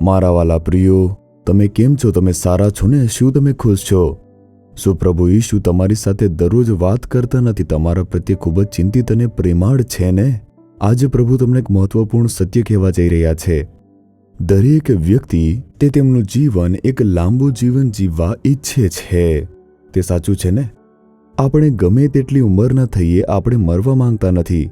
મારા વાલા પ્રિયો, તમે કેમ છો? તમે સારા છો ને? શું તમે ખુશ છો? શું પ્રભુ ઈસુ તમારી સાથે દરરોજ વાત કરતા નથી? તમારા પ્રત્યે ખૂબ જ ચિંતિત અને પ્રેમાળ છે ને? આજે પ્રભુ તમને એક મહત્વપૂર્ણ સત્ય કહેવા જઈ રહ્યા છે. દરેક વ્યક્તિ તે તેમનું જીવન એક લાંબુ જીવન જીવવા ઈચ્છે છે. તે સાચું છે ને? આપણે ગમે તેટલી ઉંમરના થઈએ, આપણે મરવા માંગતા નથી.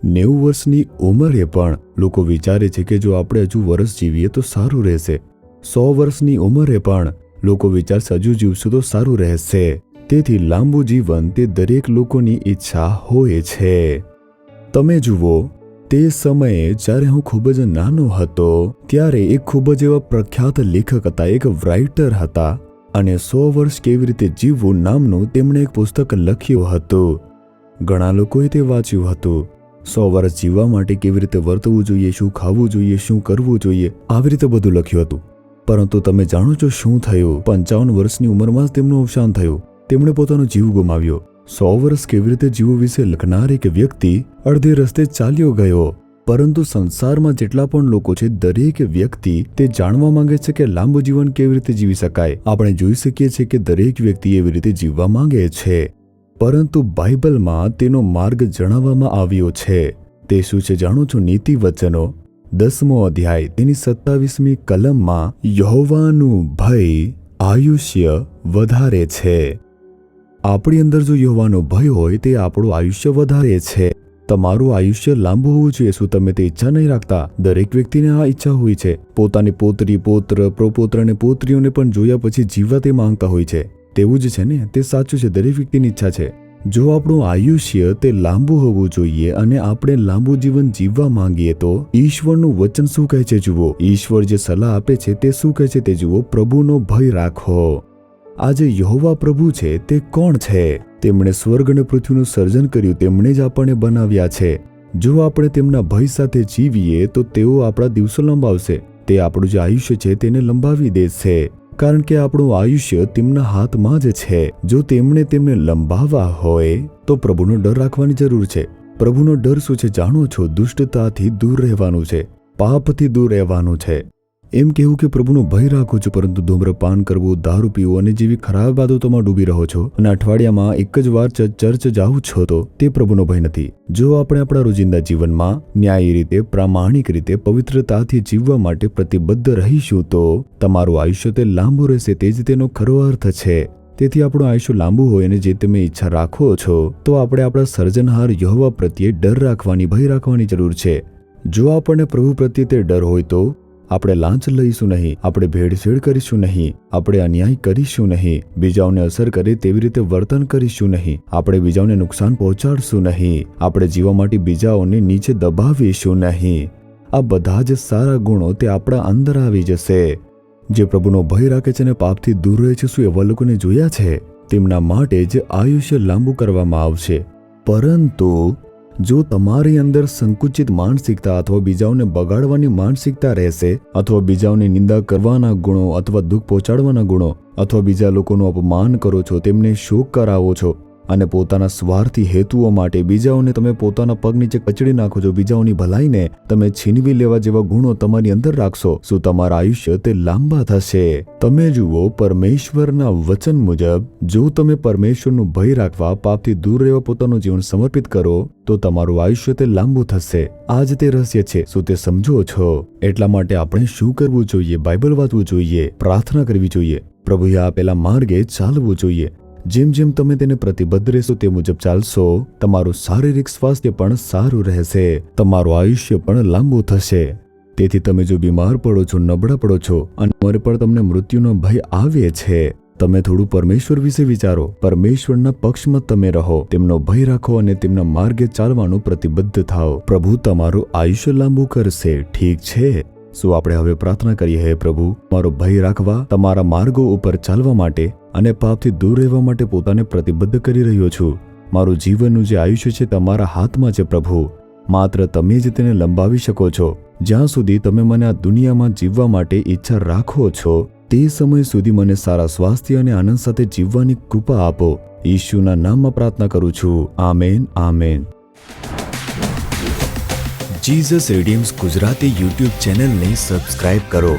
90 વર્ષની ઉંમરે પણ લોકો વિચારે છે કે જો આપણે હજુ વર્ષ જીવીએ તો સારું રહેશે. 100 વર્ષની ઉંમરે પણ લોકો વિચારશે હજુ જીવશું તો સારું રહેશે. તેથી લાંબુ જીવન તે દરેક લોકોની ઈચ્છા હોય છે. તમે જુઓ, તે સમયે જ્યારે હું ખૂબ જ નાનો હતો ત્યારે એક ખૂબ જ એવા પ્રખ્યાત લેખક હતા, એક રાઇટર હતા, અને 100 વર્ષ કેવી રીતે જીવવું નામનું તેમણે એક પુસ્તક લખ્યું હતું. ઘણા લોકોએ તે વાંચ્યું હતું. 100 વર્ષ જીવવા માટે કેવી રીતે વર્તવું જોઈએ, શું ખાવું જોઈએ, શું કરવું જોઈએ, આવી રીતે બધું લખ્યું હતું. પરંતુ તમે જાણો છો શું થયું? 55 વર્ષની ઉંમરમાં જ તેમનું અવસાન થયું. તેમણે પોતાનો જીવ ગુમાવ્યો. 100 વર્ષ કેવી રીતે જીવવું વિશે લખનાર એક વ્યક્તિ અડધે રસ્તે ચાલ્યો ગયો. પરંતુ સંસારમાં જેટલા પણ લોકો છે, દરેક વ્યક્તિ તે જાણવા માંગે છે કે લાંબુ જીવન કેવી રીતે જીવી શકાય. આપણે જોઈ શકીએ છીએ કે દરેક વ્યક્તિ એવી રીતે જીવવા માંગે છે. પરંતુ બાઇબલમાં તેનો માર્ગ જણાવવામાં આવ્યો છે. તે શું છે જાણો છો? નીતિ વચનો 10મો અધ્યાય તેની 27મી કલમમાં યહોવાનું ભય આયુષ્ય વધારે છે. આપણી અંદર જો યહોવાનો ભય હોય તે આપણું આયુષ્ય વધારે છે. તમારું આયુષ્ય લાંબુ હોવું જોઈએ. શું તમે તે ઈચ્છા નહીં રાખતા? દરેક વ્યક્તિને આ ઈચ્છા હોય છે. પોતાની પોતરી, પોત્ર, પ્રપોત્ર અને પોત્રીઓને પણ જોયા પછી જીવવા તે માંગતા હોય છે. તેવું જ છે ને? તે સાચું છે. દરેક વ્યક્તિની ઈચ્છા છે. જો આપણું આયુષ્ય તે લાંબુ હોવું જોઈએ અને આપણે લાંબુ જીવન જીવવા માંગીએ તો ઈશ્વરનું વચન શું કહે છે જુઓ. ઈશ્વર જે સલાહ આપે છે તે શું કહે છે તે જુઓ. પ્રભુનો ભય રાખો. આજે યહોવા પ્રભુ છે તે કોણ છે? તેમણે સ્વર્ગ અને પૃથ્વીનું સર્જન કર્યું. તેમણે જ આપણને બનાવ્યા છે. જો આપણે તેમના ભય સાથે જીવીએ તો તેઓ આપણા દિવસો લંબાવશે. તે આપણું જે આયુષ્ય છે તેને લંબાવી દેશે. કારણ કે આપણું આયુષ્ય તેમના હાથમાં જ છે. જો તેમણે તેમને લંબાવવા હોય તો પ્રભુનો ડર રાખવાની જરૂર છે. પ્રભુનો ડર શું છે જાણો છો? દુષ્ટતાથી દૂર રહેવાનું છે, પાપથી દૂર રહેવાનું છે. એમ કહેવું કે પ્રભુનો ભય રાખો છો પરંતુ ધૂમ્રપાન કરવું, દારૂ પીવું અને જેવી ખરાબ આદતોમાં ડૂબી રહો છો અને અઠવાડિયામાં એક જ વાર ચર્ચ જાઓ છો તો તે પ્રભુનો ભય નથી. જો આપણે આપણા રોજિંદા જીવનમાં ન્યાયી રીતે, પ્રામાણિક રીતે, પવિત્રતાથી જીવવા માટે પ્રતિબદ્ધ રહીશું તો તમારું આયુષ્ય તે લાંબુ રહેશે. તે જ તેનો ખરો અર્થ છે. તેથી આપણું આયુષ્ય લાંબુ હોય અને જે તમે ઈચ્છા રાખો છો તો આપણે આપણા સર્જનહાર યહોવા પ્રત્યે ડર રાખવાની, ભય રાખવાની જરૂર છે. જો આપણને પ્રભુ પ્રત્યે તે ડર હોય તો આપણે લાંચ લઈશું નહીં, આપણે ભેળસેળ કરીશું નહીં, આપણે અન્યાય કરીશું નહીં, બીજાઓને અસર કરે તેવી રીતે વર્તન કરીશું નહીં, આપણે બીજાઓને નુકસાન પહોંચાડશું નહીં, આપણે જીવવા માટે બીજાઓને નીચે દબાવીશું નહીં. આ બધા જ સારા ગુણો તે આપણા અંદર આવી જશે. જે પ્રભુનો ભય રાખે છે અને પાપથી દૂર રહે છે, શું એવા લોકોને જોયા છે? તેમના માટે જ આયુષ્ય લાંબુ કરવામાં આવશે. પરંતુ જો તમારી અંદર સંકુચિત માનસિકતા અથવા બીજાઓને બગાડવાની માનસિકતા રહેશે, અથવા બીજાઓની નિંદા કરવાના ગુણો, અથવા દુઃખ પહોંચાડવાના ગુણો, અથવા બીજા લોકોનું અપમાન કરો છો, તેમને શોક કરાવો છો અને પોતાના સ્વાર્થી હેતુઓ માટે બીજાઓને તમે પોતાના પગ નીચે કચડી નાખો છો, બીજાઓની ભલાઈને તમે છીનવી લેવા જેવા ગુણો તમારી અંદર રાખશો, શું તમારા આયુષ્ય તે લાંબા થશે? તમે જુઓ, પરમેશ્વરના વચન મુજબ જો તમે પરમેશ્વરનું ભય રાખવા, પાપથી દૂર રહેવા પોતાનું જીવન સમર્પિત કરો તો તમારું આયુષ્ય તે લાંબુ થશે. આ જ તે રહસ્ય છે. શું તે સમજો છો? એટલા માટે આપણે શું કરવું જોઈએ? બાઇબલ વાંચવું જોઈએ, પ્રાર્થના કરવી જોઈએ, પ્રભુએ આપેલા માર્ગે ચાલવું જોઈએ. જેમ જેમ તમે તેને પ્રતિબદ્ધ રહેશો તે મુજબ ચાલશો, તમારું શારીરિક સ્વાસ્થ્ય પણ સારું રહેશે, તમારું આયુષ્ય પણ લાંબુ થશે. તેથી તમે જો બીમાર પડો છો, નબળા પડો છો અને મરે પણ તમને મૃત્યુનો ભય આવે છે, તમે થોડું પરમેશ્વર વિશે વિચારો, પરમેશ્વરના પક્ષમાં તમે રહો, તેમનો ભય રાખો અને તેમના માર્ગે ચાલવાનું પ્રતિબદ્ધ થાઓ. પ્રભુ તમારું આયુષ્ય લાંબુ કરશે. ઠીક છે? શું આપણે હવે પ્રાર્થના કરીએ? હે પ્રભુ, મારો ભય રાખવા, તમારા માર્ગો ઉપર ચાલવા માટે અને પાપથી દૂર રહેવા માટે પોતાને પ્રતિબદ્ધ કરી રહ્યો છું. મારું જીવનનું જે આયુષ્ય છે તમારા હાથમાં છે પ્રભુ. માત્ર તમે જ તેને લંબાવી શકો છો. જ્યાં સુધી તમે મને આ દુનિયામાં જીવવા માટે ઈચ્છા રાખો છો તે સમય સુધી મને સારા સ્વાસ્થ્ય અને આનંદ સાથે જીવવાની કૃપા આપો. ઈશુના નામમાં પ્રાર્થના કરું છું. Amen, amen. Jesus redeems Gujarati YouTube ચેનલને સબસ્ક્રાઇબ કરો.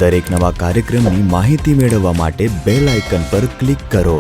દરેક નવા કાર્યક્રમની માહિતી મેળવવા માટે બેલ આઇકન પર ક્લિક કરો.